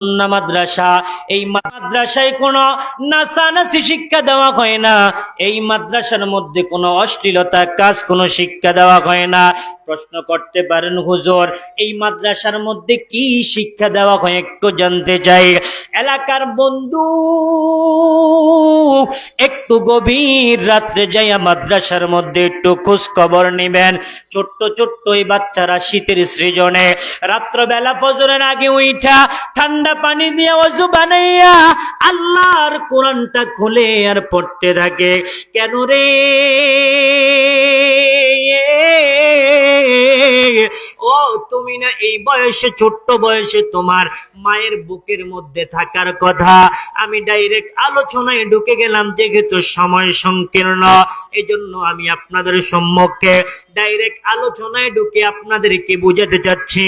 মাদ্রাসা। এই মাদ্রাসায় কোনো নাচানাচি শিক্ষা দেওয়া হয় না। এই মাদ্রাসার মধ্যে কোনো অশ্লীলতা কাজ কোনো শিক্ষা দেওয়া হয় না। প্রশ্ন করতে পারেন হুজুর, এই মাদ্রাসার মধ্যে কি শিক্ষা দেওয়া হয় একটু জানতে চাই। এলাকার বন্ধু একটু গভীর রাত্রে যাইয়া মাদ্রাসার মধ্যে একটু খোঁজ খবর নিবেন। ছোট্ট ছোট্ট এই বাচ্চারা শীতের সৃজনে রাত্রবেলা ফজরের আগে উঠা ঠান্ডা পানি দিয়ে ওযু বানাইয়া আল্লাহর কোরআনটা খুলে আর পড়তে থাকে। কেন রে? ও তুমি না এই বয়সে, ছোট্ট বয়সে তোমার মায়ের বুকের মধ্যে থাকার কথা। আমি ডাইরেক্ট আলোচনায় ঢুকে গেলাম, যেহেতু সময় সংকীর্ণ, এই জন্য আমি আপনাদের সম্মুখে ডাইরেক্ট আলোচনায় ঢুকে আপনাদেরকে বুঝাতে চাচ্ছি।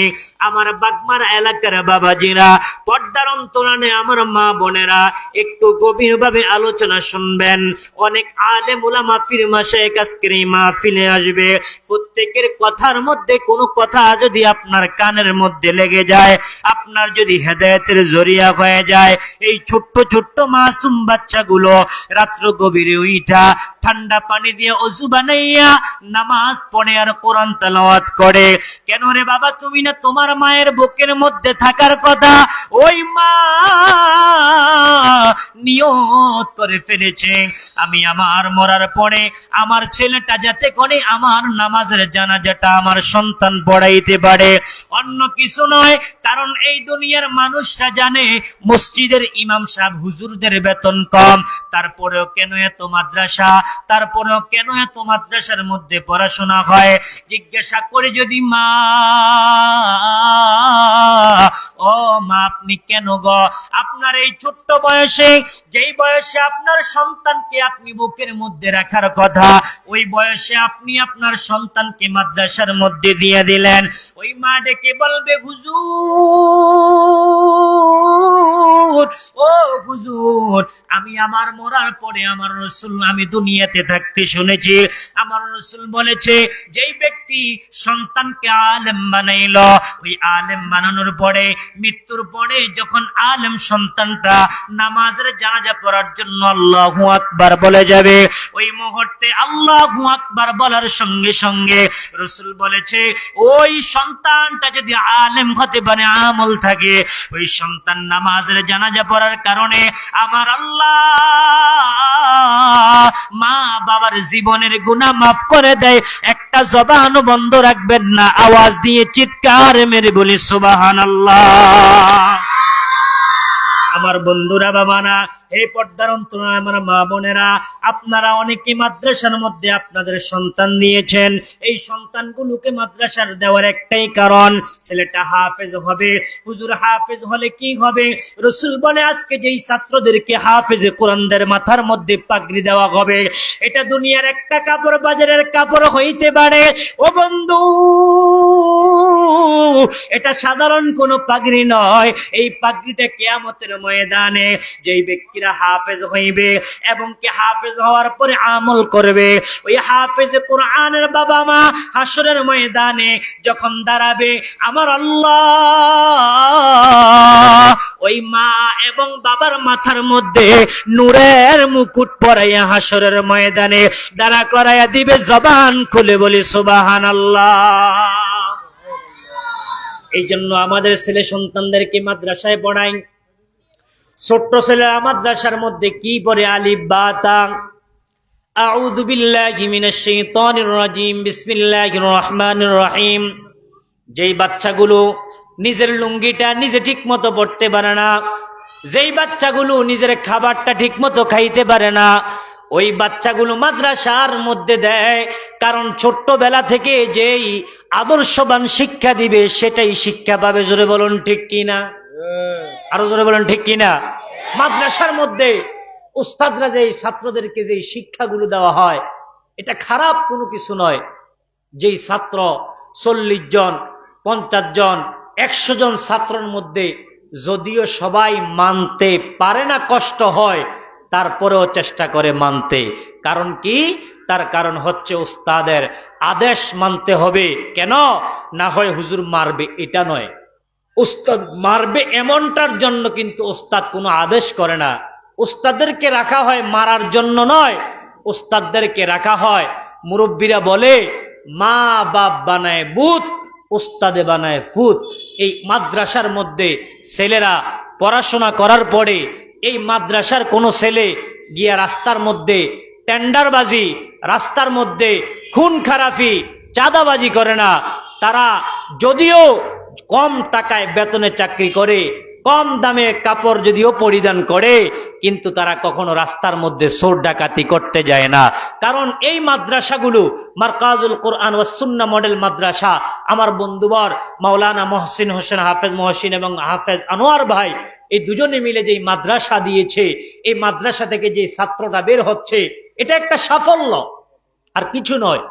আমার বাগমার এলাকার বাবাজিরা, পর্দার অন্তরালে আমার মা বোনেরা, একটু গভীরভাবে আলোচনা শুনবেন। অনেক আলেম উলামা পীর মাশায়েখ আজকের এই মাহফিলে আসবে। প্রত্যেকের কথার মধ্যে কোনো কথা যদি আপনার কানের মধ্যে লেগে যায়, আপনার যদি হেদায়েতের জরিয়া হয়ে যায়, এই ছোট্ট ছোট্ট মাসুম বাচ্চাগুলো রাত্র গভীরে উঠা ঠান্ডা পানি দিয়ে ওযু বানাইয়া নামাজ পড়ে আর কোরআন তেলাওয়াত করে। কেন রে বাবা? তুমি না তোমার মায়ের বুকের মধ্যে থাকার কথা। ওই মা নিয়ত করে ফেলেছে, আমি আমার মরার পরে আমার ছেলেটা যাতে করে আমার নামাজের জানাজাটা আমার সন্তান পড়াইতে পারে, অন্য কিছু নয়। কারণ এই দুনিয়ার মানুষরা জানে মসজিদের ইমাম সাহেব হুজুরদের বেতন কম, তারপরেও কেন এত মাদ্রাসা, তারপরেও কেন এত মাদ্রাসার মধ্যে পড়াশোনা হয়। জিজ্ঞাসা করে যদি মা, ও মা আপনি কেন গো? আপনার এই ছোট্ট বয়সে, যেই বয়সে আপনার সন্তানকে আপনি বুকের মধ্যে রাখার কথা, ওই বয়সে আপনি আপনার সন্তানকে মাদ্রাসার মধ্যে দিয়ে দিলেন। ওই মা ডেকে বলবে, হুজুর, ও হুজুর, আমি আমার মরার পরে আমার রাসূল, আমি দুনিয়াতে থাকতে শুনেছি আমার রাসূল বলেছে, যেই ব্যক্তি সন্তানকে আলেম বানাইলো, ওই আলেম বানানোর পরে মৃত্যুর পরে যখন আলেম সন্তানটা নামাজের জানাজা পড়ার জন্য আল্লাহু আকবার বলে যাবে, ওই মুহূর্তে আল্লাহু আকবার বলার সঙ্গে সঙ্গে রাসূল বলেছে, ওই সন্তানটা যদি আলেম হতে পারে, আমল থাকে, ওই সন্তান নামাজের জানাজা পড়ার কারণে আমার আল্লাহ মা বাবার জীবনের গুনাহ মাফ করে দেয়। একটা জবানও বন্ধ রাখবেন না, আওয়াজ দিয়ে চিৎকার মেরে বলি সুবহানাল্লাহ। আমার বন্ধুরা, বাবারা, এই পর্দার অন্তরালে আমার মা বোনেরা, আপনারা অনেকে মাদ্রাসার মধ্যে আপনাদের সন্তান দিয়েছেন। এই সন্তানগুলোকে মাদ্রাসার দেওয়ার একটাই কারণ, ছেলেটা হাফেজ হবে। হুজুর হাফেজ হলে কি হবে? রাসূল বলে, আজকে যেই ছাত্রদেরকে হাফেজে কোরআনদের মাথার মধ্যে পাগড়ি দেওয়া হবে, এটা দুনিয়ার একটা কাপড় বাজারের কাপড় হইতে পারে। ও বন্ধু, এটা সাধারণ কোনো পাগড়ি নয়। এই পাগড়িটা কিয়ামতের ময়দানে যেই ব্যক্তিরা হাফেজ হইবে এবং কি হাফেজ হওয়ার পরে আমল করবে, ওই হাফেজে কোরআনের বাবা মা হাসরের ময়দানে যখন দাঁড়াবে, আমার আল্লাহ ওই মা এবং বাবার মাথার মধ্যে নূরের মুকুট পরাইয়া হাসরের ময়দানে দাঁড়া করাইয়া দিবে। জবান খুলে বলি সুবহানাল্লাহ। এই জন্য আমাদের ছেলে সন্তানদেরকে মাদ্রাসায় পড়াই। ছোট্ট ছেলেরা মাদ্রাসার মধ্যে কি পড়ে? আলিফ বা তা। আউযু বিল্লাহি মিনাশ শাইতানির রাজিম, বিসমিল্লাহির রহমানির রহিম। যেই বাচ্চাগুলো নিজের লুঙ্গিটা নিজে ঠিক মতো পড়তে পারে না, যেই বাচ্চাগুলো নিজের খাবারটা ঠিক মতো খাইতে পারে না, ওই বাচ্চাগুলো মাদ্রাসার মধ্যে দেয়। কারণ ছোট্টবেলা থেকে যেই আদর্শবান শিক্ষা দিবে সেটাই শিক্ষা পাবে। জোরে বলুন ঠিক কিনা? আরো জোরে বলুন ঠিক কিনা? মাদ্রাসার মধ্যে উস্তাদরা যেই ছাত্রদেরকে যেই শিক্ষাগুলো দেওয়া হয়, এটা খারাপ কোনো কিছু নয়। যেই ছাত্র 40 জন, 50 জন, 100 জন ছাত্রের মধ্যে যদিও সবাই মানতে পারে না, কষ্ট হয়, তারপরেও চেষ্টা করে মানতে। কারণ কি? তার কারণ হচ্ছে উস্তাদের আদেশ মানতে হবে। কেন? না হয় হুজুর মারবে, এটা নয়। উস্তাদ মারবে এমনটার জন্য কিন্তু উস্তাদ কোনো আদেশ করে না। উস্তাদদেরকে রাখা হয় মারার জন্য নয়, উস্তাদদেরকে রাখা হয়, মুরব্বীরা বলে মা বাপ বানায় ভূত, উস্তাদে বানায় ভূত। এই মাদ্রাসার মধ্যে ছেলেরা পড়াশোনা করার পরে এই মাদ্রাসার কোনো ছেলে গিয়া রাস্তার মধ্যে টেন্ডারবাজি, রাস্তার মধ্যে খুন খারাপি, চাঁদাবাজি করে না। তারা যদিও কম টাকায় বেতনে চাকরি করে, কম দামে কাপড় যদিও পরিধান করে, কিন্তু তারা কখনো রাস্তার মধ্যে চোর ডাকাতি করতে যায় না। কারণ এই মাদ্রাসাগুলো মারকাজুল কোরআন ওয়াস সুন্নাহ মডেল মাদ্রাসা। আমার বন্ধুবর মাওলানা মহসিন হোসেন, হাফেজ মহসিন এবং হাফেজ আনোয়ার ভাই, এই দুজনে মিলে যে মাদ্রাসা দিয়েছে, এই মাদ্রাসা থেকে যে ছাত্রটা বের হচ্ছে, এটা একটা সাফল্য আর কিছু নয়।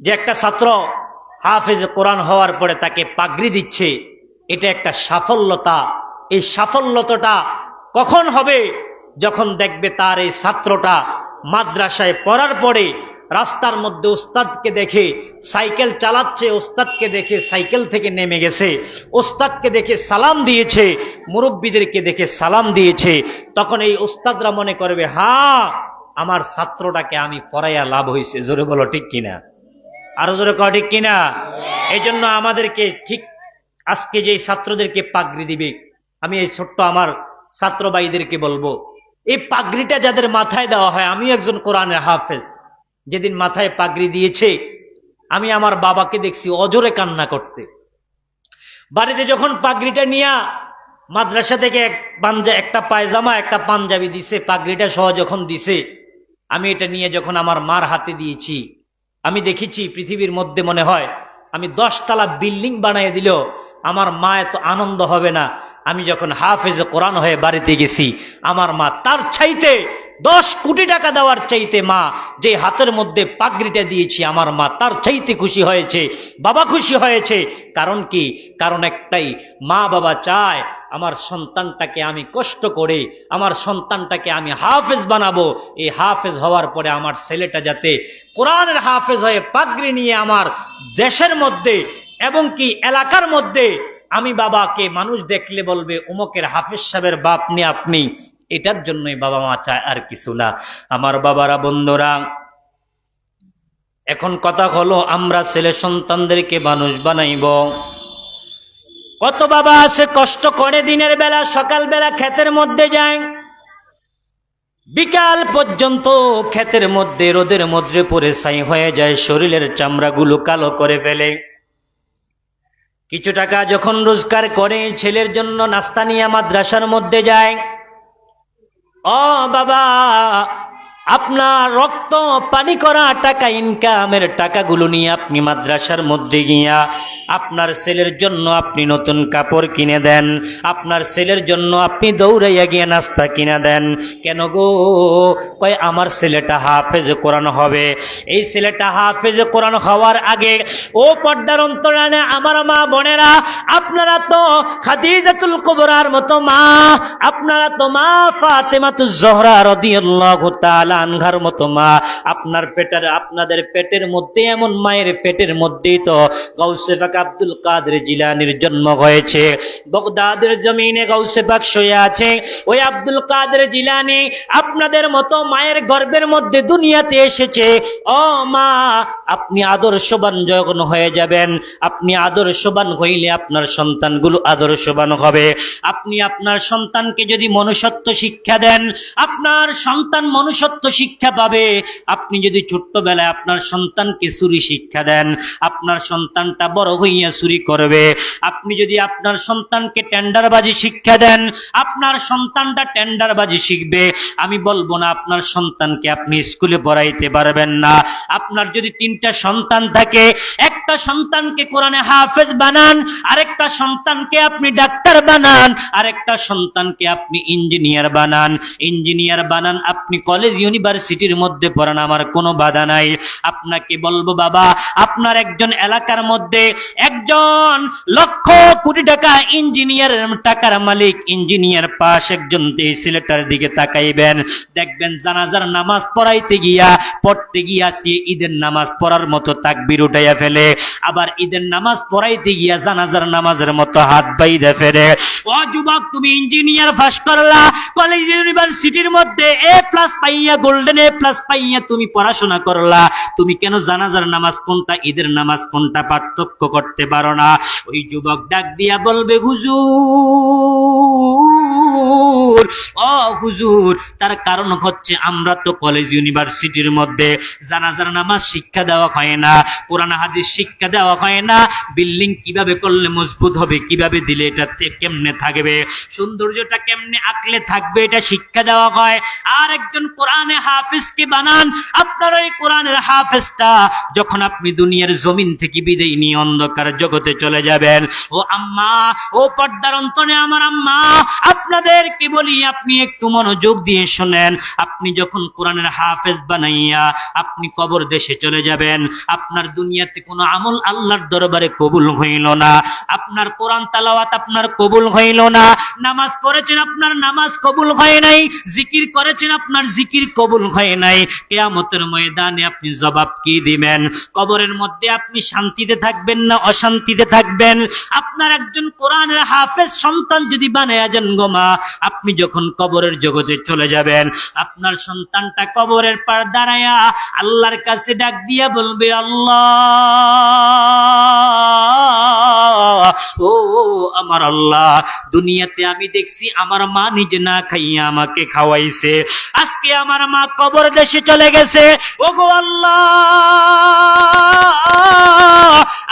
যে একটা ছাত্র হাফেজ কোরআন হওয়ার পরে তাকে পাগড়ি দিচ্ছে, এটা একটা সাফল্যতা। এই সাফল্যতাটা কখন হবে? যখন দেখবে তার এই ছাত্রটা মাদ্রাসায় পড়ার পরে রাস্তার মধ্যে ওস্তাদকে দেখে সাইকেল চালাচ্ছে, ওস্তাদকে দেখে সাইকেল থেকে নেমে গেছে, ওস্তাদকে দেখে সালাম দিয়েছে, মুরব্বীদেরকে দেখে সালাম দিয়েছে, তখন এই ওস্তাদরা মনে করবে হ্যাঁ আমার ছাত্রটাকে আমি পড়াইয়া লাভ হয়েছে। জোরে বলো ঠিক কিনা, আরো জোরে কও ঠিক কিনা। এই জন্য আমাদেরকে ঠিক আজকে যে ছাত্রদেরকে পাগড়ি দিবে, আমি এই ছোট্ট আমার ছাত্র ভাইদেরকে বলবো, এই পাগড়িটা যাদের মাথায় দেওয়া হয়, আমি একজন কোরআনের হাফেজ, যেদিন মাথায় পাগড়ি দিয়েছে আমি আমার বাবাকে দেখছি অজরে কান্না করতে। বাড়িতে যখন পাগড়িটা নিয়ে মাদ্রাসা থেকে একটা পায়জামা একটা পাঞ্জাবি দিছে, পাগড়িটা সহ যখন দিছে, আমি এটা নিয়ে যখন আমার মার হাতে দিয়েছি, আমি দেখেছি পৃথিবীর মধ্যে মনে হয় আমি 10 তলা বিল্ডিং বানিয়ে দিল আমার মা এত আনন্দ হবে না। আমি যখন হাফেজ কোরআন হয়ে বাড়িতে গেছি, আমার মা তার চাইতে 10 কোটি টাকা দেওয়ার চাইতে মা যে হাতের মধ্যে পাগড়িটা দিয়েছি, আমার মা তার চাইতে খুশি হয়েছে, বাবা খুশি হয়েছে। কারণ কি? কারণ একটাই, মা বাবা চায় আমার সন্তানটাকে আমি কষ্ট করে আমার সন্তানটাকে আমি হাফেজ বানাবো। এই হাফেজ হওয়ার পরে আমার ছেলেটা যাতে কোরআনের হাফেজ হয়ে পাগড়ি নিয়ে আমার দেশের মধ্যে এবং কি এলাকার মধ্যে আমি বাবাকে মানুষ দেখলে বলবে অমুকের হাফেজ সাহেবের বাপ নিয়ে আপনি। এটার জন্যই বাবা মা চায়, আর কিছু না। আমার বাবারা, বন্ধুরা, এখন কথা হলো আমরা ছেলে সন্তানদেরকে মানুষ বানাইব। কত বাবা আছে কষ্ট করে দিনের বেলা সকাল বেলা ক্ষেতের মধ্যে যায়, বিকাল পর্যন্ত ক্ষেতের মধ্যে রোদের মধ্যে পড়ে ছাই হয়ে যায়, শরীরের চামড়াগুলো কালো করে ফেলে। কিছু টাকা যখন রোজগার করে ছেলের জন্য নাস্তা নিয়ে মাদ্রাসার মধ্যে যায়। ও বাবা, আপনার রক্ত পানি করা টাকা, ইনকামের টাকাগুলো নিয়ে আপনি মাদ্রাসার মধ্যে গিয়া আপনার ছেলের জন্য আপনি নতুন কাপড় কিনে দেন, আপনার ছেলের জন্য আপনি দৌড়াইয়া গিয়ে নাস্তা কিনে দেন। কেন গো? কয় আমার ছেলেটা হাফেজ কোরআন হবে। এই ছেলেটা হাফেজ কোরআন হওয়ার আগে ও পর্দার অন্তরালে আমার মা বোনেরা, আপনারা তো খাদিজাতুল কুবরার মতো মা, আপনারা তো মা ফাতেমাতুজ জোহরা রাদিয়াল্লাহু তাআলা আনহার মতো মা। আপনাদের পেটের মধ্যে, এমন মায়ের পেটের মধ্যেই তো গাউসে পাক আব্দুল কাদের জিলানীর জন্ম হয়েছে। বগদাদের জমিনে গাউসে পাক শুয়ে আছে। ওই আব্দুল কাদের জিলানী আপনাদের মতো মায়ের গর্ভের মধ্যে দুনিয়াতে এসেছে। ও মা, আপনি আদর্শবান যখন হয়ে যাবেন, আপনি আদর্শবান হইলে আপনার সন্তানগুলো আদর্শবান হবে। আপনি আপনার সন্তানকে যদি মনুষ্যত্ব শিক্ষা দেন, আপনার সন্তান মনুষ্যত্ব শিক্ষা পাবে। আপনি যদি ছোট্টবেলায় আপনার সন্তানকে চুরি শিক্ষা দেন, আপনার সন্তানটা বড় হইয়া চুরি করবে। আপনি যদি আপনার সন্তানকে টেন্ডারবাজি শিক্ষা দেন, আপনার সন্তানটা টেন্ডারবাজি শিখবে। আমি বলবো না আপনার সন্তানকে আপনি স্কুলে পড়াইতে পারবেন না। আপনার যদি 3টা সন্তান থাকে, একটা সন্তানকে কোরআনে হাফেজ বানান, আরেকটা সন্তানকে আপনি ডাক্তার বানান, আরেকটা সন্তানকে আপনি ইঞ্জিনিয়ার বানান। ইঞ্জিনিয়ার বানান, আপনি কলেজ ইউনিভার্সিটির মধ্যে পড়ান, আমার কোনো বাধা নাই। আপনাকে বলবো বাবা, আপনার একজন এলাকার মধ্যে একজন লক্ষ কোটি টাকা ইঞ্জিনিয়ারের টাকার মালিক ইঞ্জিনিয়ার পাশ একজন এই ছেলেটার দিকে তাকাইবেন, দেখবেন জানাজার নামাজ পড়তে গিয়া সে ঈদের নামাজ পড়ার মতো তাকবীর উঠাইয়া ফেলে, আবার ঈদের নামাজ পড়াইতে গিয়া জানাজার নামাজের মতো হাত বাইধে ফেলে। ও যুবক, তুমি ইঞ্জিনিয়ার পাস করলা, কলেজ ইউনিভার্সিটির মধ্যে A+ পাইয়া, গোল্ডেন A+ পাইয়া তুমি পড়াশোনা করলা, তুমি কেন জানাজার নামাজ কোনটা ঈদের নামাজ কোনটা পার্থক্য করতে পারো না? ওই যুবক ডাক দিয়া বলবে, হুজুর, ও হুজুর, তার কারণ হচ্ছে আমরা তো কলেজ ইউনিভার্সিটির মধ্যে জানাজার নামাজ শিক্ষা দেওয়া হয় না, কোরআন হাদিস শিক্ষা দেওয়া হয় না, বিল্ডিং কিভাবে করলে মজবুত হবে, কিভাবে দিলে এটা কেমনে থাকবে, সৌন্দর্যটা কেমনে আঁকলে থাকবে, এটা শিক্ষা দেওয়া হয়। আর একজন কোরআনে হাফেজকে বানান, আপনার ওই কোরআনের হাফেজটা যখন আপনি দুনিয়ার জমিন থেকে বিদায় নিয়ে অন্ধকার জগতে চলে যাবেন, ও আম্মা, ও পর্দার অন্তরে আমার আম্মা, আপনাদেরকে বলি, আপনি একটু মনোযোগ দিয়ে শোনেন। আপনি যখন কোরআনের হাফেজ বানাইয়া আপনি কবর দেশে চলে যাবেন, আপনার দুনিয়াতে কোনো আমল আল্লাহর দরবারে কবুল হইল না, আপনার কোরআন তেলাওয়াত আপনার কবুল হইল না, নামাজ পড়েছেন আপনার নামাজ কবুল হয় নাই, জিকির করেছেন আপনার জিকির কবুল হয় নাই, কিয়ামতের ময়দানে আপনি জবাব কি দিবেন? কবরের মধ্যে আপনি শান্তিতে থাকবেন না অশান্তিতে থাকবেন? আপনার একজন কোরআনের হাফেজ সন্তান যদি বানায়া যান গো মা, আপনি যখন কবরের জগতে চলে যাবেন, আপনার সন্তানটা কবরের পার দাঁড়ায়া আল্লাহর কাছে ডাক দিয়া বলবে, আল্লাহ, ও আমার আল্লাহ, দুনিয়াতে আমি দেখছি আমার মা নিজে না খাইয়া আমাকে খাওয়াইছে, আজকে আমার মা কবর দেশে চলে গেছে, ও গো আল্লাহ,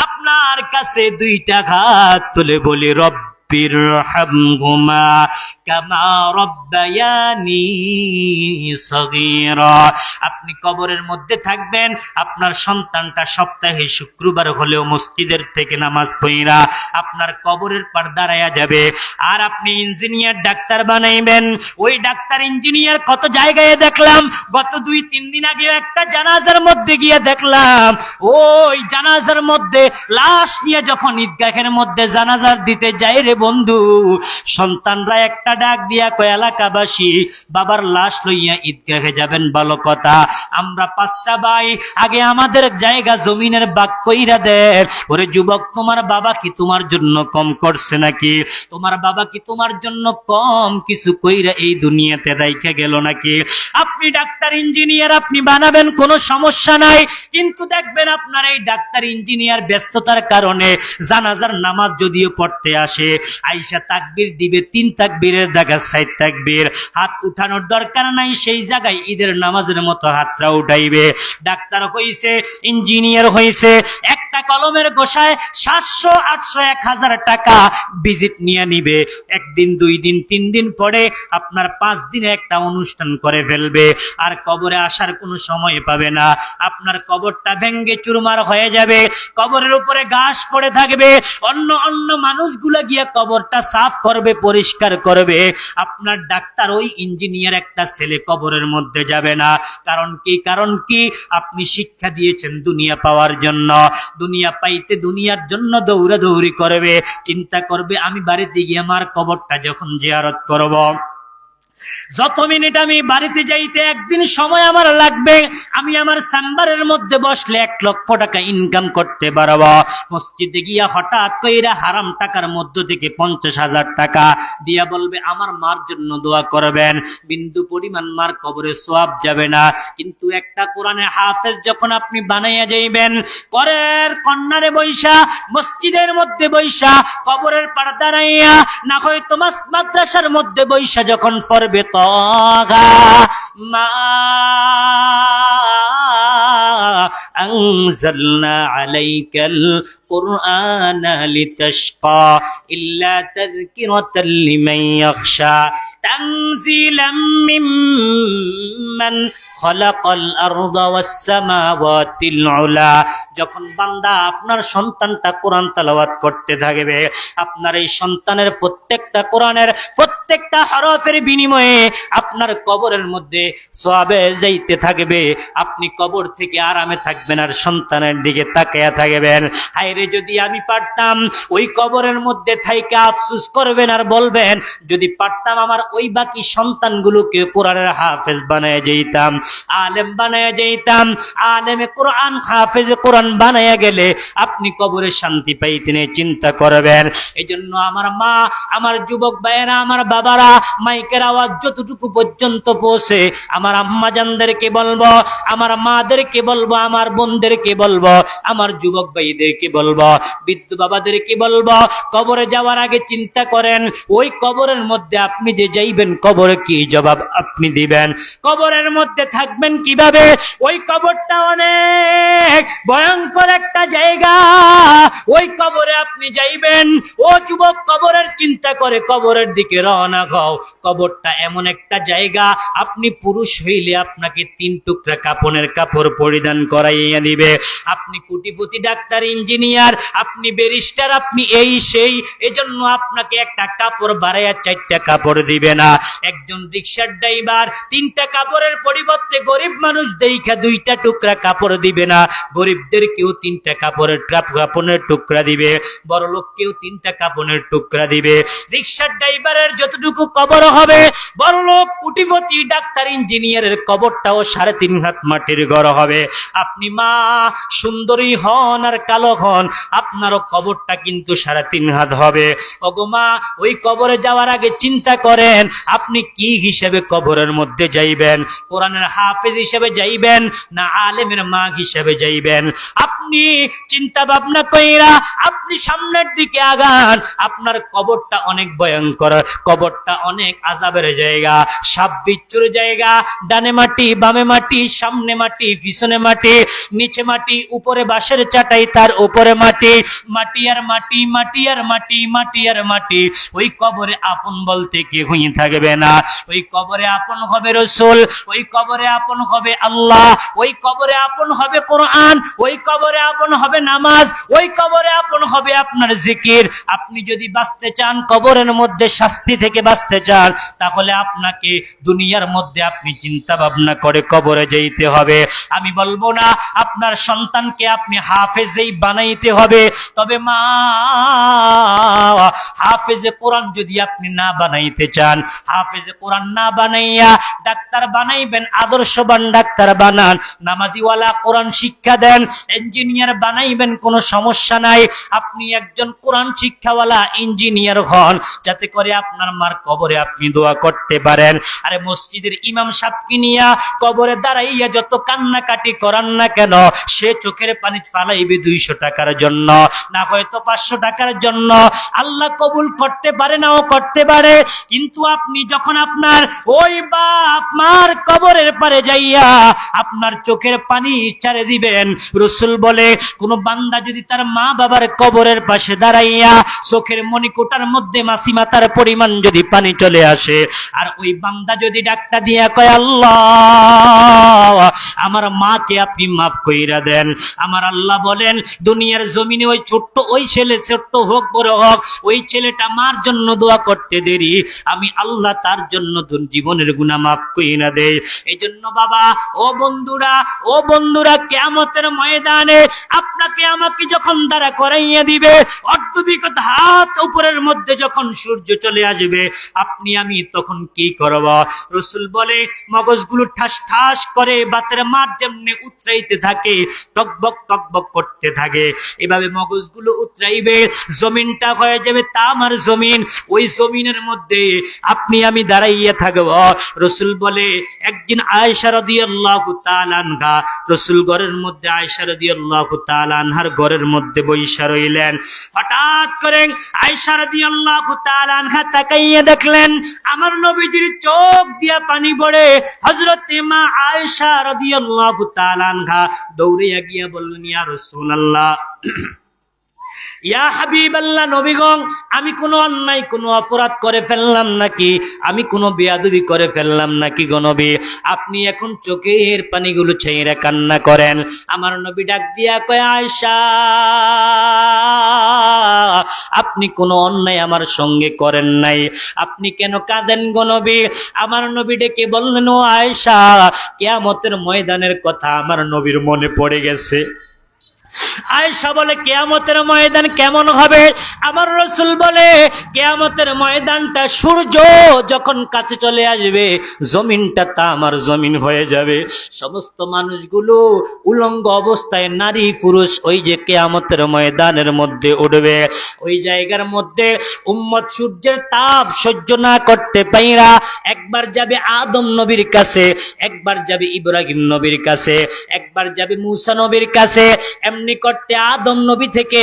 আপনার কাছে দুইটা হাত তুলে বলি, রব্বিরহামহুমা কামা রব্বায়ানি সগীরা। আপনি কবরের মধ্যে থাকবেন, আপনার সন্তানটা সপ্তাহে শুক্রবার হলেও মসজিদের থেকে নামাজ পড়া আপনার কবরের পার দাঁড়ায়া যাবে, আর আপনি ইঞ্জিনিয়ার ডাক্তার বানাইবেন। ওই ডাক্তার ইঞ্জিনিয়ার কত জায়গায় দেখলাম, গত 2-3 দিন আগে একটা জানাজার মধ্যে গিয়ে দেখলাম, ওই জানাজার মধ্যে লাশ নিয়ে যখন ঈদগাহের মধ্যে জানাজার দিতে যায় রে বন্ধু, সন্তানরা একটা ডাক দিয়া কয়, এলাকাবাসী, বাবার লাশ লইয়া ঈদগাহে যাবেন ভালো কথা, আমরা 5টা ভাই আগে আমাদের জায়গা জমিনের ভাগ কইরা দেন। ওরে যুবক, তোমার বাবা কি তোমার জন্য কম করছে নাকি? তোমার বাবা কি তোমার জন্য কম কিছু কইরা এই দুনিয়াতে দাইকা গেল নাকি? আপনি ডাক্তার ইঞ্জিনিয়ার আপনি বানাবেন, কোনো সমস্যা নাই, কিন্তু দেখবেন আপনার এই ডাক্তার ইঞ্জিনিয়ার ব্যস্ততার কারণে জানাজার নামাজ যদিও পড়তে আসে, আইসা তাকবীর দিবে 3 তাকবীরের জায়গায় 4 তাকবীর, হাত উঠানোর দরকার নাই, সেই জায়গায় ঈদের নামাজের মতো হাতটা উঠাইবে। ডাক্তার হইছে, ইঞ্জিনিয়ার হইছে, একটা কলমের গোসায় 700, 800, 1000 টাকা ভিজিট নিয়ে নিবে, 1 দিন 2 দিন 3 দিন পরে আপনার 5 দিনে একটা অনুষ্ঠান করে ফেলবে, আর কবরে আসার কোনো সময় পাবে না, আপনার কবরটা ভেঙ্গে চুরমার হয়ে যাবে, কবরের উপরে ঘাস পড়ে থাকবে, অন্য মানুষগুলা গিয়া কবরটা সাফ করবে, পরিষ্কার করবে, আপনার ডাক্তার ওই ইঞ্জিনিয়ার একটা ছেলে কবরের মধ্যে যাবে না। কারণ কি? আপনি শিক্ষা দিয়েছেন দুনিয়া পাওয়ার জন্য, দুনিয়া পাইতে দুনিয়ার জন্য দৌড়াদৌড়ি করবে, চিন্তা করবে আমি বাড়িতে গিয়ে আমার কবরটা যখন জিয়ারত করব, যত মিনিট আমি বাড়িতে যাইতে একদিন সময় আমার লাগবে, আমি আমার চেম্বারের মধ্যে বসলে 1 লক্ষ টাকা ইনকাম করতে পারবো। মসজিদে গিয়া হঠাৎ কইরা হারাম টাকার মধ্য থেকে 50,000 টাকা দিয়া বলবে আমার মার জন্য দোয়া করবেন, বিন্দু পরিমাণ মার কবরে সওয়াব যাবে না। কিন্তু একটা কোরআনের হাফেজ যখন আপনি বানাইয়া যাইবেন, করের কন্যারে বৈশা, মসজিদের মধ্যে বৈশা, কবরের পাড় দাঁড়াইয়া, না হয়তো মাদ্রাসার মধ্যে বৈশা যখন পড়বে, طغى ما أنزلنا عليك القرآن لتشقى إلا تذكرة لمن يخشى تنزيلا ممن খলাকাল আরদা ওয়াস সামাওয়াতিল উলা। যখন বান্দা আপনার সন্তানটা কোরআন তেলাওয়াত করতে থাকবে, আপনার এই সন্তানের প্রত্যেকটা কোরআনের প্রত্যেকটা হরফের বিনিময়ে আপনার কবরের মধ্যে সওয়াবে যাইতে থাকবে। আপনি কবর থেকে আরামে থাকবেন আর সন্তানের দিকে তাকিয়ে থাকবেন। হায়রে যদি আমি পারতাম, ওই কবরের মধ্যে থাইকা আফসোস করবেন আর বলবেন, যদি পারতাম আমার ওই বাকি সন্তানগুলোকে কোরআনের হাফেজ বানায় যেতাম, আলেম বানায়া যাইতাম। আলেমে কোরআন, হাফেজে কোরআন বানায়া গেলে আপনি কবরে শান্তি পাইতেন, চিন্তা করবেন। এই জন্য আমার মা, আমার যুবক ভাইয়েরা, আমার বাবারা, মাইকের আওয়াজ যতটুকু পর্যন্ত পৌঁছে, আমার আম্মা জানদেরকে বলবো, আমার মাদেরকে বলবো, আমার বোনদেরকে বলবো, আমার যুবক ভাইদেরকে বলবো, বৃদ্ধ বাবাদেরকে বলবো, কবরে যাওয়ার আগে চিন্তা করেন, ওই কবরের মধ্যে আপনি যে যাইবেন, কবরে কি জবাব আপনি দিবেন, কবরের মধ্যে থাকবেন কিভাবে। ওই কবরটা অনেক ভয়ঙ্কর একটা জায়গা। ওই কবরে আপনি যাইবেন, ও যুবক, কবরের চিন্তা করে কবরের দিকে রওনা হও। কবরটা এমন একটা জায়গা, আপনি পুরুষ হইলে আপনাকে 3 টুকরা কাপনের কাপড় পরিধান করাইয়া দিবে। আপনি কোটিপতি, ডাক্তার, ইঞ্জিনিয়ার, আপনি ব্যারিস্টার, আপনি এই সেই, এজন্য আপনাকে একটা কাপড় বাড়াইয়া 4টা কাপড় দিবে না। একজন রিকশার ড্রাইভার 3টা কাপড়ের পরিবর্তে গরিব মানুষ দেখা 2টা টুকরা কাপড় দিবে না। গরিবদের কেউ 3টা কাপড়ের টুকরা দিবে, বড় লোক কেউ 3টা কাপড়ের টুকরা দিবে। রিকশার ড্রাইভারের যতটুকু কবর হবে, বড় লোক, কোটিপতি, ডাক্তার, ইঞ্জিনিয়ারের কবরটাও 3.5 হাত মাটির ঘর হবে। আপনি মা সুন্দরী হন আর কালো হন, আপনারও কবরটা কিন্তু 3.5 হাত হবে। ওগো মা, ওই কবরে যাওয়ার আগে চিন্তা করেন, আপনি কি হিসেবে কবরের মধ্যে যাইবেন, কোরআনের হাফেজ হিসেবে যাইবেন না আলেমের মা হিসেবে যাইবেন। আপনি চিন্তা ভাবনা কইরা আপনি সামনের দিকে আগান। আপনার কবরটা অনেক ভয়ঙ্কর, কবরটা অনেক আযাবের জায়গা, সাপ বিচ্ছুর জায়গা। ডানে মাটি, বামে মাটি, সামনে মাটি, পিছনে মাটি, নিচে মাটি, উপরে বাঁশের চাটাই, তার উপরে মাটি, মাটি আর মাটি, মাটি আর মাটি, মাটি আর মাটি। ওই কবরে আপন বলতে কেউই থাকবে না। ওই কবরে আপন হবে রাসূল, ওই কবরে আপন হবে আল্লাহ, ওই কবরে আপন হবে কোরআন, ওই কবরে আপন হবে নামাজ, ওই কবরে আপন হবে আপনার জিকির। আপনি যদি বাঁচতে চান, কবরের মধ্যে শাস্তি থেকে বাঁচতে চান, তাহলে আপনাকে দুনিয়ার মধ্যে আপনি চিন্তা ভাবনা করে কবরে যেতে হবে। আমি বলবো না আপনার সন্তানকে আপনি হাফেজেই বানাইতে হবে, তবে মা, হাফেজে কোরআন যদি আপনি না বানাইতে চান, হাফেজে কোরআন না বানাইয়া ডাক্তার বানাইবেন, আদর্শবান ডাক্তার বানান, নামাজিওয়ালা কোরআন শিক্ষা দেন, ইঞ্জিনিয়ার বানাইবেন, কোনো সমস্যা নাই। আপনি একজন কোরআন শিক্ষাওয়ালা ইঞ্জিনিয়ার হন, যাতে করে আপনার মার কবরে আপনি দোয়া করতে পারেন। আরে মসজিদের ইমাম সাহেবকে নিয়া কবরে দাঁড়াইয়া যত কান্নাকাটি করান না কেন, সে চোখের পানি ফালাইবে 200 টাকার জন্য, না হয়তো 500 টাকার জন্য। আল্লাহ কবুল করতে পারে, নাও করতে পারে, কিন্তু আপনি যখন আপনার ওই বাপ মার কবরের পারে যাইয়া আপনার চোখের পানি ছাড়ে দিবেন, রাসূল বলে, কোন বান্দা যদি তার মা বাবার কবরের পাশে দাঁড়াইয়া চোখের মণিকোটার মধ্যে মাসি মাতার পরিমাণ যদি পানি চলে আসে, আর ওই বান্দা যদি ডাকটা দিয়া কয়, আল্লাহ আমার মাকে আপনি মাফ কইরা দেন, আমার আল্লাহ বলেন, দুনিয়ার জমিনে ওই ছোট্ট ওই ছেলে, ছোট্ট হোক বড় হোক, ওই ছেলেটা মার জন্য দোয়া করতে দেরি, আমি আল্লাহ তার জন্য জীবনের গুনাহ মাফ কইরা দেই। এই জন্য বাবা, ও বন্ধুরা, কিয়ামতের ময়দানে আপনাকে আমাকে যখন দাঁড়া করাইয়া দিবে, অর্ধবিগত হাত উপরের মধ্যে যখন সূর্য চলে আসবে, আপনি আমি তখন কি করব? রাসূল বলে, মগজগুলো ঠাস ঠাস করে বাতের মার যেমনি উতরাইতে থাকে, টকবক টকবক করতে থাকে, এভাবে মগজগুলো উতরাইবে, জমিনটা হয়ে যাবে তামার জমিন। ওই জমিনের মধ্যে আপনি আমি দাঁড়াইয়া থাকব। রাসূল বলে, একদিন আয়েশা রাদিয়াল্লাহু তাআলা আনহা, রাসূল ঘরের মধ্যে আয়েশা রাদিয়াল্লাহু তাআলা আনহার ঘরের মধ্যে বইসা রইলেন। হঠাৎ করে আয়েশা রাদিয়াল্লাহু তাআলা আনহা তাকাইয়া দেখলেন আমার নবীজির চোখ দিয়া পানি পড়ে। হযরত মা আয়েশা রাদিয়াল্লাহু তাআলা আনহা দৌড়িয়া গিয়া বললেন, ইয়া রাসূলুল্লাহ, ইয়া হাবিবাল্লাহ নবী গো, আমি কোনো অন্যায় কোনো অপরাধ করে ফেললাম নাকি, আমি কোনো বেয়াদবি করে ফেললাম নাকি গো নবী? আপনি এখন চোখের পানিগুলো ছেড়ে কান্না করেন। আমার নবী ডাক দিয়া কয়, আয়েশা আপনি কোনো অন্যায় আমার সঙ্গে করেন নাই, আপনি কেন কাঁদেন গো নবী? আমার নবী ডেকে বললেন, ও আয়েশা, কিয়ামতের ময়দানের কথা আমার নবীর মনে পড়ে গেছে। আয়েশা বলে, কিয়ামতের ময়দান কেমন হবে? আমার রাসূল বলে, কিয়ামতের ময়দানটা সূর্য যখন কাছে চলে আসবে, জমিনটা তা আমার জমিন হয়ে যাবে। সমস্ত মানুষগুলো উলঙ্গ অবস্থায়, নারী পুরুষ ওই যে কিয়ামতের ময়দানের মধ্যে উঠবে। ওই জায়গার মধ্যে উম্মত সূর্যের তাপ সহ্য না করতে পাইরা একবার যাবে আদম নবীর কাছে, একবার যাবে ইব্রাহিম নবীর কাছে, একবার যাবে মূসা নবীর কাছে। এমনি করতে আদম নবী থেকে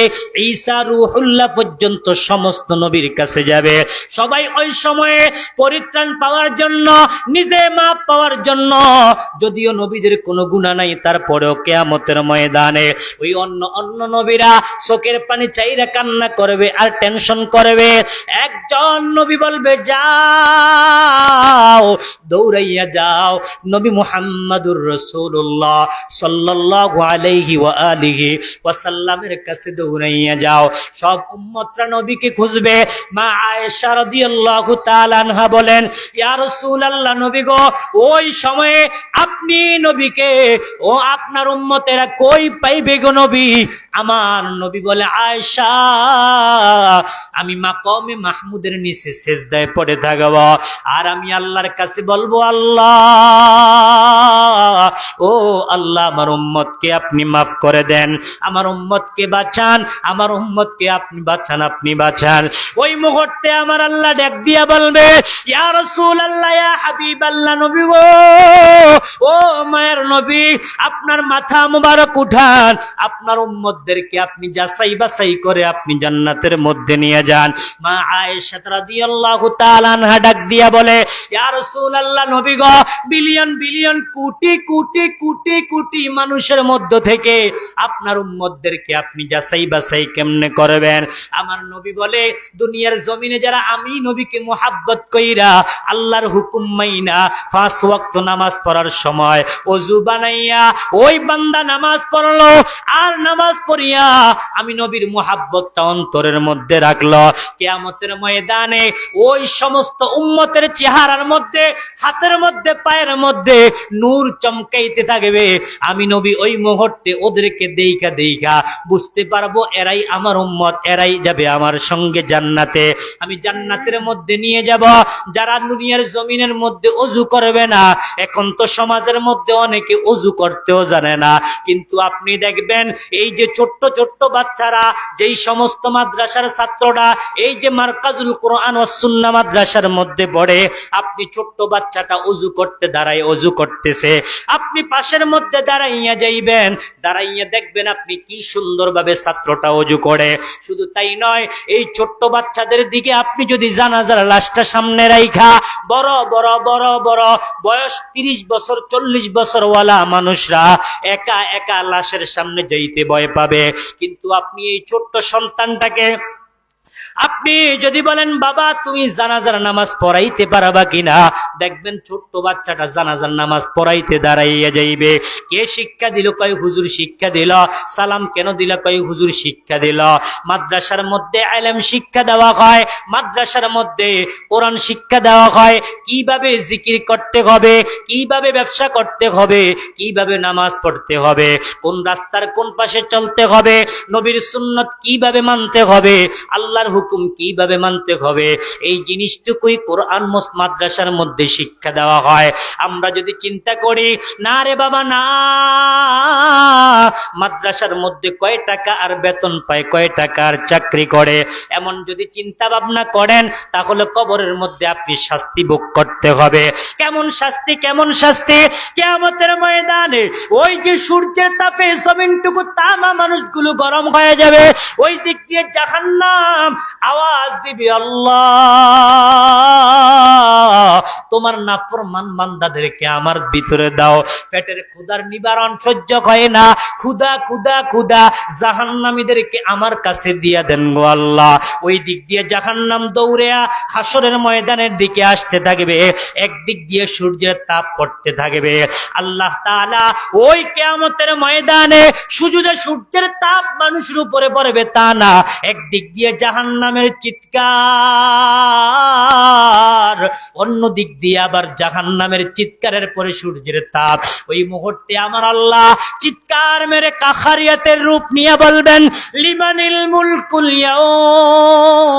ঈসা রূহুল্লাহ পর্যন্ত সমস্ত নবীর কাছে যাবে। সবাই ওই সময়ে পরিত্রাণ পাওয়ার জন্য, নিজে মাপ পাওয়ার জন্য, যদিও নবীদের কোনো গুনাহ নাই, তারপরেও কিয়ামতের ময়দানে ওই অন্য নবীরা চোখের পানি চাইরা কান্না করবে আর টেনশন করবে। একজন নবী বলবে, যাও, দৌড়াইয়া যাও, নবী মুহাম্মাদুর রাসূলুল্লাহ সাল্লাল্লাহু আলাইহি ওয়া আলিহি ওয়াসাল্লামের কাছে দৌড়াইয়া যাও। সব উম্মতরা নবীকে খুঁজবে। মা আয়েশা রাদিয়াল্লাহু তাআলা আনহা বলেন, ইয়া রাসূলুল্লাহ নবী গো, ওই সময়ে আপনি নবীকে ও আপনার উম্মতেরা কই পাইবে গো নবী? আমার নবী বলে, আয়েশা আমি মাকামে মাহমুদের নিচে সিজদায় পড়ে থাকব, আর আমি আল্লাহর কাছে বলবো, আল্লাহ ও আল্লাহ, আমার উম্মতকে আপনি মাফ করে দেন, আমার উম্মতকে বাঁচান, আমার উম্মতকে আপনি বাঁচান, আপনি বাঁচান। ওই মুহূর্তে আমার আল্লাহ ডাক দিয়া বলবে, ইয়া রাসূলুল্লাহ, ইয়া হাবিবাল্লাহ নবী গো, ও মায়ের নবী, আপনার মাথা মুবারক উঠান, আপনার উম্মতদেরকে আপনি যাচাই বাছাই করে আপনি জান্নাতের মধ্যে নিয়ে যান। মা আয়েশা রাদিয়াল্লাহু তাআলা আনহা ডাক দিয়া বলে, ইয়া রাসূলুল্লাহ নবী গো, বিলিয়ন বিলিয়ন কোটি কোটি কোটি কোটি মানুষের মধ্য থেকে আপনার উম্মতদেরকে আপনি যাচাই বাছাই কেমনে করবেন? আমার নবী বলে, দুনিয়ার জমিনে যারা আমি নবীকে মুহাব্বত কইরা আল্লাহর হুকুম মাইনা 5 ওয়াক্ত নামাজ পড়ার সময় ওযু বানাইয়া ওই বান্দা নামাজ পড়লো, আর নামাজ পড়িয়া আমি নবীর মুহাব্বতটা অন্তরের মধ্যে রাখলো, কিয়ামতের ময়দানে ওই সমস্ত উম্মতের চেহারার মধ্যে, হাতের মধ্যে, পায়ের মধ্যে নূর চমকাইতে থাকবে। আমি নবী ওই মুহূর্তে ওদেরকে দেইখা দেইখা বুঝতে পারবো এরাই আমার উম্মত, এরাই যাবে আমার সঙ্গে জান্নাতে। আমি জান্নাতের মধ্যে নিয়ে যাব। যারা দুনিয়ার জমিনের মধ্যে ওযু করবে না, এখন তো সমাজের মধ্যে অনেকে ওযু করতেও জানে না, কিন্তু আপনি দেখবেন এই যে ছোট্ট ছোট্ট বাচ্চারা, যেই সমস্ত মাদ্রাসার ছাত্ররা এই যে মারকাজুল কোরআন ওয়াস সুন্নাহ মাদ্রাসার মধ্যে পড়ে, আপনি ছোট্ট বাচ্চাটা ওযু করতে দাঁড়ায় ওযু করতেছে, আপনি পাশের মধ্যে দাঁড়াইয়া যাইবেন, দাঁড়াইয়া দেখবেন আপনি কি সুন্দরভাবে ছাত্রটা ওযু করে। শুধু তাই নয়, এই ছোট্ট বাচ্চাদের দিকে আপনি যদি জানাজার লাশটা সামনে রাইখা বড় বড় বড় বড় বয়স 30 বছর 40 বছর ওয়ালা মানুষরা একা একা লাশের সামনে যাইতে ভয় পাবে, কিন্তু আপনি এই ছোট্ট সন্তানটাকে আপনি যদি বলেন, বাবা তুমি জানাজার নামাজ পড়াইতে পারবা কিনা, দেখবেন ছোট্ট বাচ্চাটা জানাজার নামাজ পড়াইতে দাঁড়াইয়া যাইবে। কে শিক্ষা দিল? কয় হুজুর শিক্ষা দিল। সালাম কেন দিল? কয় হুজুর শিক্ষা দিল। মাদ্রাসার মধ্যে ইলম শিক্ষা দেওয়া হয়, মাদ্রাসার মধ্যে কোরআন শিক্ষা দেওয়া হয়, কিভাবে জিকির করতে হবে, কিভাবে ব্যবসা করতে হবে, কিভাবে নামাজ পড়তে হবে, কোন রাস্তার কোন পাশে চলতে হবে, নবীর সুন্নাত কিভাবে মানতে হবে, আল্লাহর হুকুম কিভাবে মানতে হবে, এই জিনিসটুকুই কোরআন মাদ্রাসার মধ্যে শিক্ষা দেওয়া হয়। আমরা যদি চিন্তা করি, না রে বাবা না, মাদ্রাসার মধ্যে কয় টাকা আর বেতন পায়, কয় টাকা আর চাকরি করে, এমন যদি চিন্তা ভাবনা করেন, তাহলে কবরের মধ্যে আপনি শাস্তি ভোগ করতে হবে। কেমন শাস্তি? কেমন শাস্তি? কিয়ামতের ময়দানে ওই যে সূর্যের তাপে জমিনটুকু তামা মানুষগুলো গরম হয়ে যাবে, ওই দিক দিয়ে জাহান্নাম আওয়াজ দিবে, আল্লাহ তোমার নাফরমান বান্দাদেরকে আমার ভিতরে দাও। পেটের ক্ষুধার নিবারণ সহ্য হয় না, ক্ষুধা ক্ষুধা ক্ষুধা, জাহান্নামীদেরকে আমার কাছে দিয়া দেন গো আল্লাহ। ওই দিক দিয়ে জাহান্নাম দৌড়িয়া হাসরের ময়দানের দিকে আসতে থাকবে, একদিক দিয়ে সূর্যের তাপ পড়তে থাকবে। আল্লাহ তাআলা ওই কিয়ামতের ময়দানে শুধু যে সূর্যের তাপ মানুষের উপরে পড়বে তা না, একদিক দিয়ে জাহান্নামের চিৎকার, অন্য দিক দিয়ে আবার জাহান্নামের চিৎকারের পরে সূর্যের তাপ। ওই মুহূর্তে আমার আল্লাহ চিৎকার মেরে কাখারিয়াতের রূপ নিয়ে বলবেন, লিমানিল মুলকুল ইয়াউম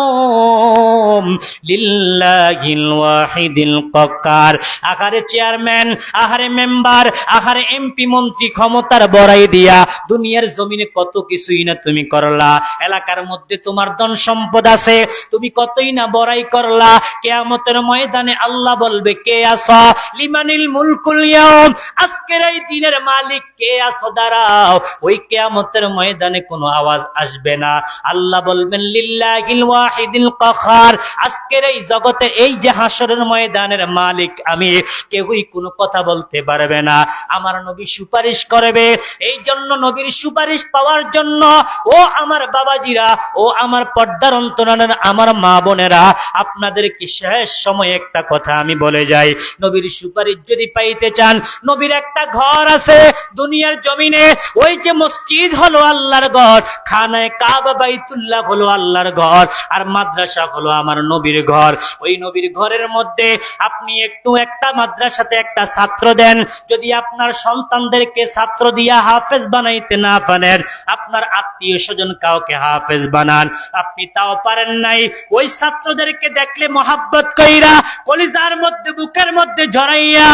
লিল্লাহিল ওয়াহিদিল কাহ্হার। আহারে চেয়ারম্যান, আহারে মেম্বার, আহারে এমপি মন্ত্রী, ক্ষমতার বড়াই দিয়া দুনিয়ার জমিনে কত কিছুই না তুমি করলা, এলাকার মধ্যে তোমার ধন সম্পদ আছে, তুমি কতই না বড়াই করলা। কিয়ামতের ময়দানে আল্লাহ বলবে, কে আছো? লিমানিল মুলকুল ইয়াউম, আজকের এই দিনের মালিক কে আছো? দাঁড়াও। ওই কিয়ামতের ময়দানে কোনো আওয়াজ আসবে না। আল্লাহ বলবেন, লিল্লাহিল ওয়াহিদিল কাহ্হার, আজকের এই জগতে এই যে হাসরের ময়দানের মালিক আমি, কেউই কোনো কথা বলতে পারবে না। আমার নবী সুপারিশ করবে। এই জন্য নবীর সুপারিশ পাওয়ার জন্য ও আমার বাবাজিরা, ও আমার পর্দার অন্তরালের আমার মা বোনেরা, আপনাদের কি শেষ সময় একটা কথা আমি বলে যাই। নবীর সুপারিশ যদি পাইতে চান, নবীর একটা ঘর আছে দুনিয়ার জমিনে। ওই যে মসজিদ হলো আল্লাহর ঘর, খানায়ে কাবা বাইতুল্লাহ হলো আল্লাহর ঘর, আর মাদ্রাসা হলো আমার নবীর ঘর। ওই নবীর ঘরের মধ্যে আপনি একটু একটা মাদ্রাসাতে একটা ছাত্র দেন, যদি আপনার সন্তানদেরকে ছাত্র দিয়া হাফেজ বানাইতে না পারেন, আপনার আত্মীয় স্বজন কাউকে হাফেজ বানান, আপনি তাও পারেন নাই, ওই ছাত্রদেরকে দেখলে মোহাব্বত কইরা কলিজার মধ্যে বুকের মধ্যে জড়াইয়া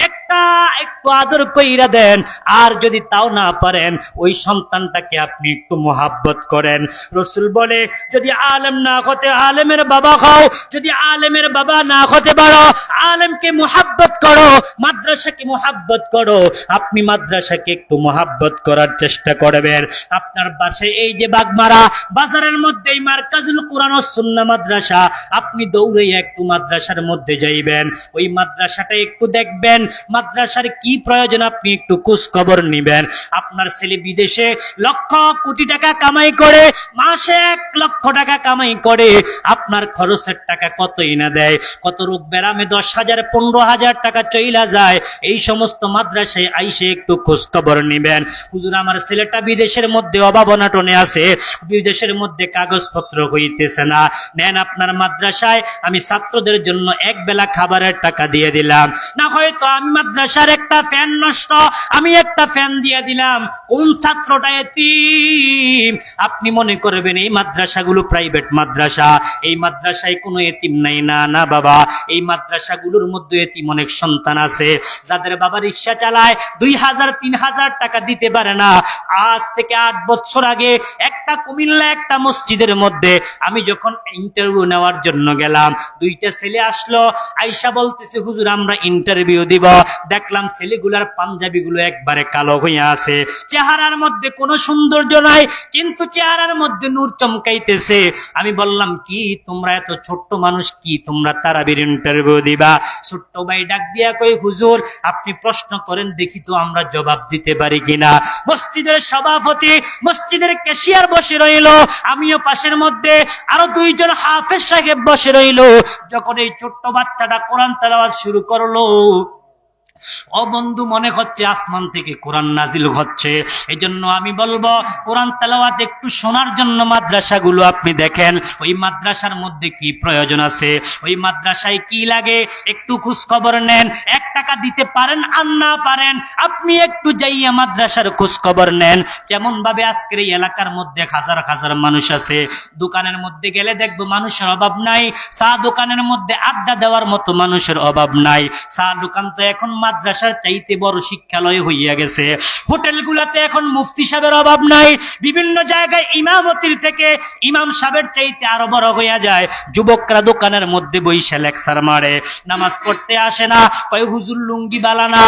একটা একটু আদর কইরা দেন। আর যদি তাও না পারেন, ওই সন্তানটাকে আপনি একটু মোহাব্বত করেন। রাসূল বলে, যদি আলেম না হতে আলেমের বাবা হও, যদি আলেমের বাবা না হতে পারো, আলেমকে মোহাব্বত করো, মাদ্রাসাকে মোহাব্বত করো। আপনি মাদ্রাসাকে একটু মোহাব্বত করার চেষ্টা করবেন। আপনার বাসায় এই যে বাগমারা বাজারের মধ্যে এই মারকাজুল কুরআন ও সুন্নাহ মাদ্রাসা, আপনি দৌড়ে একটু মাদ্রাসার মধ্যে যাইবেন, ওই মাদ্রাসাটা একটু দেখবেন, মাদ্রাসার কি প্রয়োজন আপনি একটু খোঁজ খবর নিবেন। আপনার ছেলে বিদেশে লক্ষ কোটি টাকা কামাই করে, মাসে 1 লক্ষ টাকা কামাই করে, আপনার খরচের টাকা কতই না দেয়, কত রোগ ব্যারামে 10,000 15,000 টাকা চইলা যায়। এই সমস্ত মাদ্রাসায় আইসে একটু খোঁজ খবর নিবেন। হুজুর, আমার ছেলেটা বিদেশের মধ্যে অভাব অনাটনে আছে, বিদেশের মধ্যে কাগজপত্র হইতেছে না, নেন আপনার মাদ্রাসায় আমি ছাত্রদের জন্য এক বেলা খাবারের টাকা দিয়ে দিলাম। না হয়তো আমি মাদ্রাসার একটা ফ্যান নষ্ট, আমি একটা ফ্যান দিয়ে দিলাম। কোন ছাত্রটা এতিম? আপনি মনে করবেন এই মাদ্রাসাগুলো প্রাইভেট মাদ্রাসা, এই মাদ্রাসায় কোনো এতিম নাই। না না বাবা, এই মাদ্রাসাগুলোর মধ্যে এতিম অনেক সন্তান আছে, যাদের বাবা রিক্সা চালায়, 2,000-3,000 টাকা দিতে পারে না। আজ থেকে 8 বছর আগে একটা কুমিল্লা একটা মসজিদের মধ্যে আমি যখন ইন্টারভিউ নেওয়ার জন্য গেলাম, 2টা ছেলে আসলো, আইসা বলতেছে, হুজুর আমরা ইন্টারভিউ দিব। দেখলাম ছেলেগুলার পাঞ্জাবিগুলো একবারে কালো হইয়া আছে, চেহারার মধ্যে কোনো সৌন্দর্য নাই, কিন্তু চেহারার মধ্যে নূর চমকাইতেছে। আমি বললাম, কি তোমরা এত ছোট্ট মানুষ, কি তোমরা তারাবির ইন্টারভিউ দিবা? ছোট্ট ভাই ডাক দিয়া কই, হুজুর আপনি প্রশ্ন করেন দেখি তো আমরা জবাব দিতে পারি কিনা। মসজিদের সভাপতি, মসজিদের ক্যাশিয়ার বসে রইল, আমিও পাশের মধ্যে, আরো 2 জন হাফেজ সাহেব বসে রইল। যখন এই ছোট্ট বাচ্চাটা কোরআন তেলাওয়াত শুরু করলো, ও বন্ধু, মনে হচ্ছে আসমান থেকে কোরআন নাজিল হচ্ছে। এজন্য আমি বলবো, কোরআন তেলাওয়াত একটু শোনার জন্য মাদ্রাসাগুলো আপনি দেখেন, ওই মাদ্রাসার মধ্যে কি প্রয়োজন আছে, ওই মাদ্রাসায় কি লাগে, একটু খোঁজ খবর নেন। 1 টাকা দিতে পারেন আর না পারেন, আপনি একটু যাইয়া মাদ্রাসার খোঁজ খবর নেন। যেমন ভাবে আজকের এই এলাকার মধ্যে হাজার হাজার মানুষ আছে, দোকানের মধ্যে গেলে দেখবো মানুষের অভাব নাই, চা দোকানের মধ্যে আড্ডা দেওয়ার মতো মানুষের অভাব নাই। চা দোকান তো এখন মাদ্রাসার চাইতে বড় শিক্ষালয় হইয়া গেছে। হোটেলগুলোতে এখন মুফতি সাহেবের অভাব নাই, বিভিন্ন জায়গায় ইমামতির থেকে ইমাম সাহেবের চাইতে আরো বড় হইয়া যায়। যুবকরা দোকানের মধ্যে বইসা লেকচার মারে, নামাজ পড়তে আসে না, কয় হুজুর লুঙ্গি বালানা,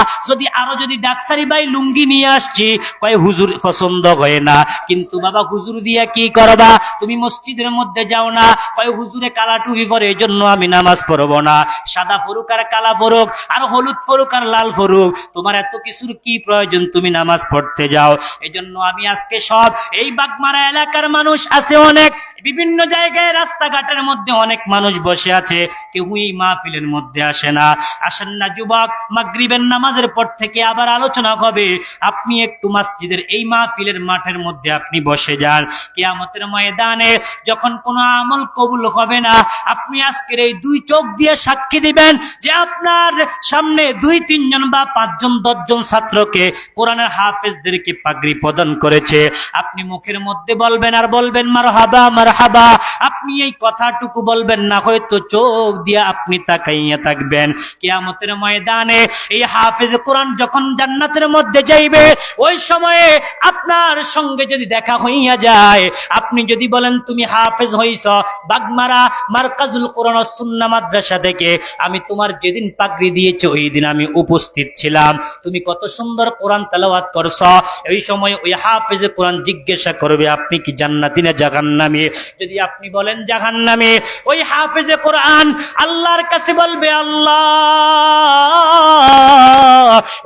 যদি ডাকসারি ভাই লুঙ্গি নিয়ে আসছি, কয় হুজুর পছন্দ হয় না। কিন্তু বাবা হুজুর দিয়া কি করবা, তুমি মসজিদের মধ্যে যাও না, কয় হুজুরে কালা টুপি পরে, এই জন্য আমি নামাজ পড়বো না। সাদা ফরুক আর কালা ফরুক আর হলুদ ফরুক আর লাল ফরুক, তোমার এত কিছুর কি প্রয়োজন, তুমি নামাজ পড়তে যাও। এই জন্য আমি আজকে সব এই বাগমারা এলাকার মানুষ আছে অনেক, বিভিন্ন জায়গায় রাস্তাঘাটের মধ্যে অনেক মানুষ বসে আছে, কেউই মাহফিলের মধ্যে আসে না। আসেন না যুবক, মাগরিবের নামাজের পর থেকে আবার আলোচনা হবে, আপনি একটু মসজিদের এই মাহফিলের মাঠের মধ্যে আপনি বসে যান। কিয়ামতের ময়দানে যখন কোনো আমল কবুল হবে না, আপনি আজকের এই দুই চোখ দিয়ে সাক্ষী দিবেন যে আপনার সামনে 2-3 জন বা 5 জন 10 জন ছাত্রকে, কোরআনের হাফেজদেরকে পাগড়ি প্রদান করেছে। আপনি মুখের মধ্যে বলবেন আর বলবেন মারহাবা মারহাবা, আপনি এই কথাটুকু বলবেন না, হয়তো চোখ দিয়ে আপনি তাকাইয়া থাকবেন। কিয়ামতের ময়দানে এই হাফেজ কোরআন যখন জান্নাতের মধ্যে যাইবে, ওই সময়ে আপনার সঙ্গে যদি দেখা হইয়া যায়, আপনি যদি বলেন তুমি হাফেজ হইছ বাগমারা মারকাজুল কোরআন ও সুন্নাহ মাদ্রাসা থেকে, আমি তোমার যেদিন পাগড়ি দিয়েছি ওই দিন আমি উপস্থিত ছিলাম, তুমি কত সুন্দর কোরআন তেলাওয়াত করছ, এই সময় ওই হাফেজ কোরআন জিজ্ঞাসা করবে আপনি কি জান্নাতি না জাহান্নামী। যদি আপনি বলেন জাহান্নামী, ওই হাফেজ কোরআন আল্লাহর কাছে বলবে, আল্লাহ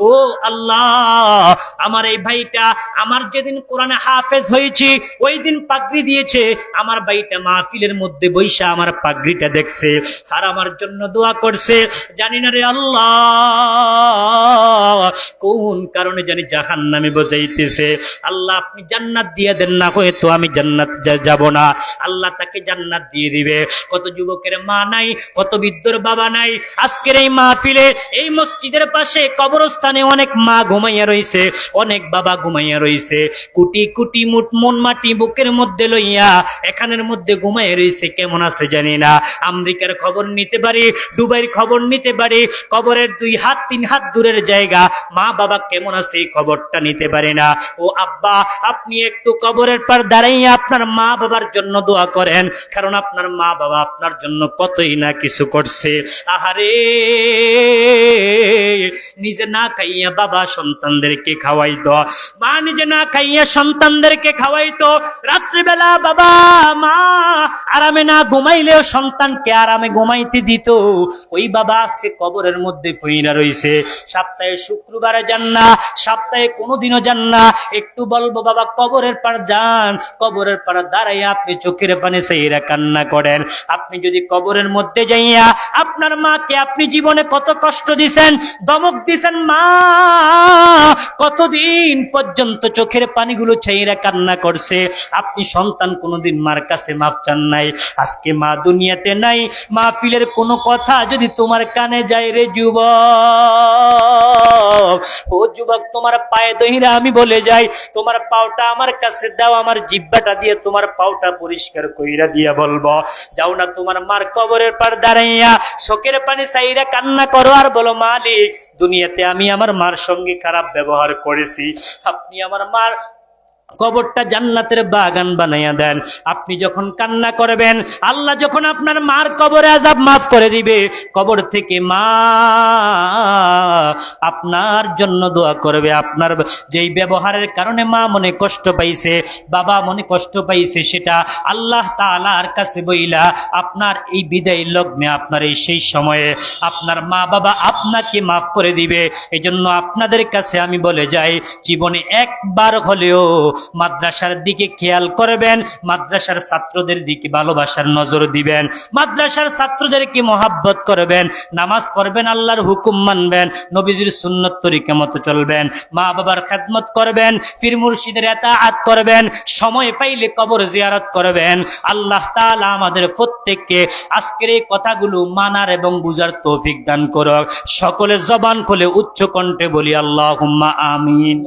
ও আল্লাহ, আমার এই ভাইটা, আমার যেদিন কোরআনে হাফেজ হয়েছি ওই দিন পাগড়ি দিয়েছে, আমার ভাইটা মাহফিলের মধ্যে বৈশা আমার পাগড়িটা দেখছে আর আমার জন্য দোয়া করছে, জানি না রে আল্লাহ কোন কারণে জানি জাহান্নামে বোঝাইতেছে। আল্লাহ আপনি জান্নাত দিয়ে দেন না, হয়তো আমি জান্নাত যাব না। আল্লাহ তাকে জান্নাত দিয়ে দিবে। কত যুবকের মা নাই, কত বৃদ্ধর বাবা নাই। আজকের এই মাহফিলে এই মসজিদের পাশে কবরস্থানে অনেক মা ঘুমাইয়া রইছে, অনেক বাবা ঘুমাইয়া রইছে, কোটি কোটি মুঠ মন মাটি বুকের মধ্যে লইয়া এখানের মধ্যে ঘুমাইয়া রইছে। কেমন আছে জানি না। আমেরিকার খবর নিতে পারি, দুবাইয়ের খবর নিতে পারি, কবরের 2 হাত 3 হাত দূরের জায়গা, মা বাবা কেমন আছে এই খবরটা নিতে পারি না। ও আব্বা, আপনি একটু কবরের পার দাঁড়াইয়া আপনার মা বাবার জন্য দোয়া করেন, কারণ আপনার মা বাবা আপনার জন্য কতই না কিছু করছে। আহারে, নিজে না খাইয়া বাবা সন্তানদেরকে খাওয়াইতো, মা নিজে না খাইয়া সন্তানদেরকে খাওয়াইতো। রাত্রিবেলা বাবা মা আরামে না ঘুমাইলেও সন্তানকে আরামে ঘুমাইতে দিত। ওই বাবা আজকে কবরের মধ্যে পইরা রইছে। সপ্তাহে শুক্রবারে যান না, সপ্তাহে কোনোদিনও যান না। একটু বলবো বাবা কবরের পার যান, কবরের পার দাঁড়াইয়া আপনি চোখের পানি চাইরা কান্না করেন। আপনি যদি কবরের মধ্যে যাইয়া আপনার মাকে আপনি জীবনে কত কষ্ট দিছেন, ধমক দিছেন, মা কতদিন পর্যন্ত চোখের পানিগুলো চাইরা কান্না করছে, আপনি সন্তান কোনোদিন মার কাছে মাপ চান নাই। আজকে মা দুনিয়াতে নাই, মাহফিলের কোনো কথা যদি তোমার কানে যায় রে যুবক, ও যুবক, তোমার পায়ে দহিরা আমি বলে যাই, তোমার পাওটা আমার কাছে দাও, আমার জিহ্বাটা দিয়ে তোমার পাওটা পরিষ্কার কইরা দিয়া বলবো, যাও না তোমার মার কবরের পার দাঁড়াইয়া চোখের পানি চাইরা কান্না করো আর বলো, মালিক দুনিয়াতে আমি আমার মার সঙ্গে খারাপ ব্যবহার করেছি, আপনি আমার মার কবরটা জান্নাতের বাগান বানাইয়া দেন। আপনি যখন কান্না করবেন, আল্লাহ যখন আপনার মার কবরে আযাব মাফ করে দিবে, কবর থেকে মা আপনার জন্য দোয়া করবে। আপনার যেই ব্যবহারের কারণে মা মনে কষ্ট পাইছে, বাবা মনে কষ্ট পাইছে, সেটা আল্লাহ তাআলার কাছে বইলা আপনার এই বিদায় লগ্নে, আপনার এই সেই সময়ে আপনার মা বাবা আপনাকে মাফ করে দিবে। এজন্য আপনাদের কাছে আমি বলে যাই, জীবনে একবার হলেও মাদ্রাসার দিকে খেয়াল করবেন, মাদ্রাসার ছাত্রদের দিকে ভালোবাসার নজর দিবেন, মাদ্রাসার ছাত্রদেরকে মহাব্বত করবেন, নামাজ পড়বেন, আল্লাহর হুকুম মানবেন, নবীজির সুন্নত তরিকা মতো চলবেন, মা বাবার খেদমত করবেন, পীর মুর্শিদের ইতাআত করবেন, সময় পাইলে কবর জিয়ারত করবেন। আল্লাহ তাআলা আমাদের প্রত্যেককে আজকের এই কথাগুলো মানার এবং বুঝার তৌফিক দান করুক। সকলে জবান খুলে উচ্চ কণ্ঠে বলি আল্লাহুম্মা আমিন।